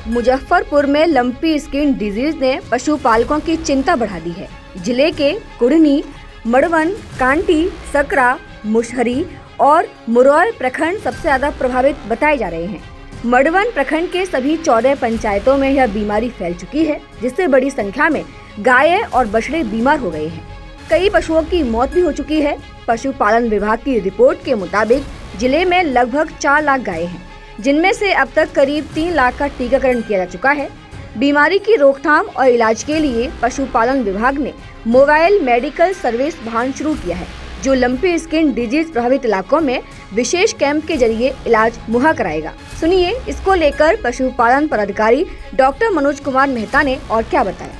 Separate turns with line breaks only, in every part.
मुजफ्फरपुर में lumpy skin disease ने पशुपालकों की चिंता बढ़ा दी है। जिले के कुढ़नी, मड़वन, कांटी, सकरा, मुशहरी और मुरौल प्रखंड सबसे ज्यादा प्रभावित बताए जा रहे हैं। मड़वन प्रखंड के सभी 14 पंचायतों में यह बीमारी फैल चुकी है, जिससे बड़ी संख्या में गायें और बछड़े बीमार हो गए हैं। कई पशुओं की मौत भी हो चुकी है। पशुपालन विभाग की रिपोर्ट के मुताबिक जिले में लगभग 4 लाख गायें हैं, जिनमें से अब तक करीब 3 लाख का टीकाकरण किया जा चुका है। बीमारी की रोकथाम और इलाज के लिए पशुपालन विभाग ने मोबाइल मेडिकल सर्विस वाहन शुरू किया है, जो लंपी स्किन डिजीज प्रभावित इलाकों में विशेष कैंप के जरिए इलाज मुहैया कराएगा। सुनिए, इसको लेकर पशुपालन पदाधिकारी डॉक्टर मनोज कुमार मेहता ने और क्या बताया।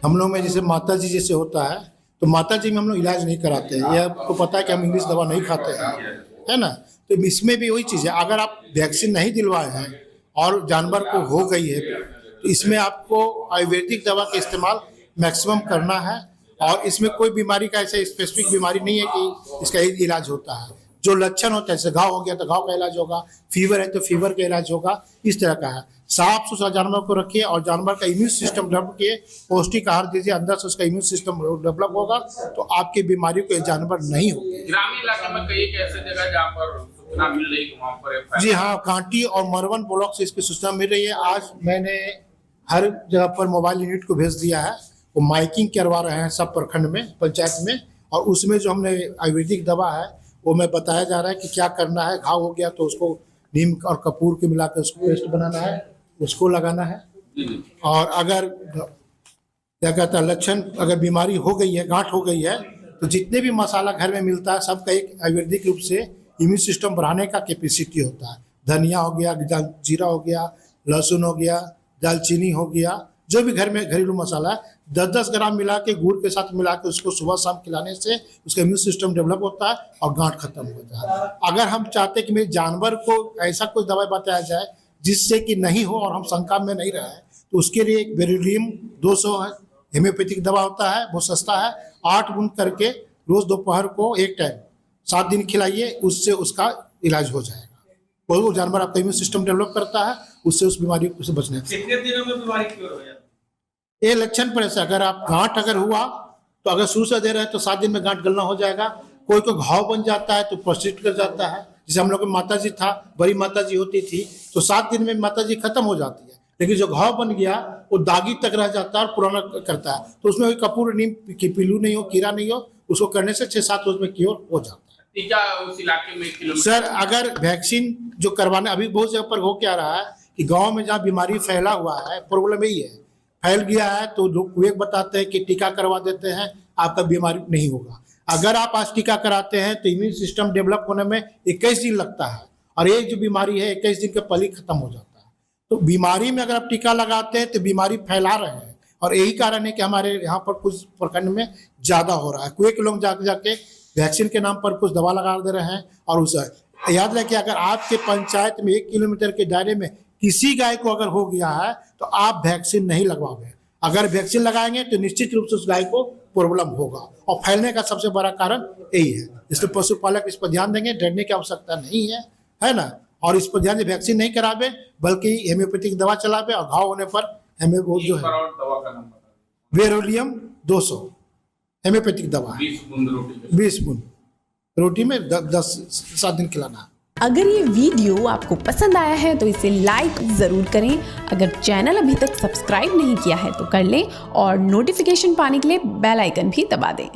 हम लोग में जैसे माता जी जैसे होता है, तो माता जी में हम लोग इलाज नहीं कराते हैं। यह आपको पता है कि हम इंग्लिश दवा नहीं खाते हैं, है ना। तो इसमें भी वही चीज़ है, अगर आप वैक्सीन नहीं दिलवाए हैं और जानवर को हो गई है, तो इसमें आपको आयुर्वेदिक दवा का इस्तेमाल मैक्सिमम करना है। और इसमें कोई बीमारी का ऐसा स्पेसिफिक बीमारी नहीं है कि इसका इलाज होता है। जो लक्षण होता है, जैसे घाव हो गया तो घाव का इलाज होगा, फीवर है तो फीवर का इलाज होगा, इस तरह का है। साफ सुथरा जानवर को रखिए और जानवर का इम्यून सिस्टम डेवलप किए, पौष्टिक आहार दीजिए, अंदर से उसका इम्यून सिस्टम डेवलप होगा तो आपकी बीमारी को जानवर नहीं होगी।
ग्रामीण इलाके में कई ऐसे जगह जहाँ पर सूचना मिल रही है, वहाँ पर
जी हाँ, कांटी और मरवन ब्लॉक से इसकी सूचना मिल रही है। आज मैंने हर जगह पर मोबाइल यूनिट को भेज दिया है, वो माइकिंग करवा रहे हैं सब प्रखंड में, पंचायत में। और उसमें जो हमने आयुर्वेदिक दवा है वो में बताया जा रहा है कि क्या करना है। घाव हो गया तो उसको नीम और कपूर के मिलाकर उसको पेस्ट बनाना है, उसको लगाना है। और अगर क्या कहता है लक्षण, अगर बीमारी हो गई है, गांठ हो गई है, तो जितने भी मसाला घर में मिलता है सबका एक आयुर्वेदिक रूप से इम्यून सिस्टम बढ़ाने का कैपेसिटी होता है। धनिया हो गया, जीरा हो गया, लहसुन हो गया, दालचीनी हो गया, जो भी घर में घरेलू मसाला है, 10-10 ग्राम मिला के गुड़ के साथ मिला के उसको सुबह शाम खिलाने से उसका इम्यून सिस्टम डेवलप होता है और गांठ खत्म होता है। अगर हम चाहते कि मेरे जानवर को ऐसा कोई दवाई बताया जाए जिससे कि नहीं हो और हम शंका में नहीं रहे, तो उसके लिए एक बेरिलियम 200 है, हेम्योपैथिक दवा होता है, वो सस्ता है। 8 बूंद करके रोज दोपहर को एक टाइम 7 दिन खिलाइए, उससे उसका इलाज हो जाएगा। वो जानवर आपका इम्यून सिस्टम डेवलप करता है, उससे उस बीमारी से बचने।
कितने दिनों में बीमारी क्योर हो जाती है?
ये लक्षण पर ऐसा, अगर आप गांठ अगर हुआ तो अगर शुरू से दे रहे हैं तो 7 दिन में गांठ गलना हो जाएगा। कोई को घाव बन जाता है तो पर्सिस्ट कर जाता है। जैसे हम लोग की माता जी था, बड़ी माता जी होती थी तो 7 दिन में माता जी खत्म हो जाती है, लेकिन जो घाव बन गया वो दागी तक रह जाता है और पुराना करता है। तो उसमें कोई कपूर, नीम की पिल्लू नहीं हो, कीड़ा नहीं हो, उसको करने से 6-7 रोज में क्योर हो जाता है।
टीका उस इलाके में किलोमीटर
सर, अगर वैक्सीन जो करवाने, अभी बहुत जगह पर हो क्या रहा है कि गाँव में जहाँ बीमारी फैला हुआ है, प्रॉब्लम यही है, फैल गया है तो लोग वे बताते हैं कि टीका करवा देते हैं, आपका बीमारी नहीं होगा। अगर आप आज टीका कराते हैं तो इम्यून सिस्टम डेवलप होने में 21 दिन लगता है, और ये जो बीमारी है 21 दिन के पहले ही खत्म हो जाता है। तो बीमारी में अगर आप टीका लगाते हैं तो बीमारी फैला रहे हैं, और यही कारण है कि हमारे यहाँ पर कुछ प्रखंड में ज़्यादा हो रहा है। कुछ लोग जाके वैक्सीन के नाम पर कुछ दवा लगा दे रहे हैं। और उसे याद रखिए, अगर आपके पंचायत में 1 किलोमीटर के दायरे में किसी गाय को अगर हो गया है तो आप वैक्सीन नहीं लगवाओगे। अगर वैक्सीन लगाएंगे तो निश्चित रूप से उस गाय को प्रॉब्लम होगा, और फैलने का सबसे बड़ा कारण यही है। इसलिए पशुपालक इस पर ध्यान देंगे, डरने की आवश्यकता नहीं है, है ना। और इस पर ध्यान, वैक्सीन नहीं करावे बल्कि हेम्योपैथिक दवा चलावे, और घाव होने पर वो जो है
दवा का नाम
बेरिलियम 200 हेम्योपैथिक दवा, 20 बूंद रोटी में 10-7 दिन खिलाना है।
अगर ये वीडियो आपको पसंद आया है तो इसे लाइक ज़रूर करें। अगर चैनल अभी तक सब्सक्राइब नहीं किया है तो कर लें, और नोटिफिकेशन पाने के लिए बेल आइकन भी दबा दें।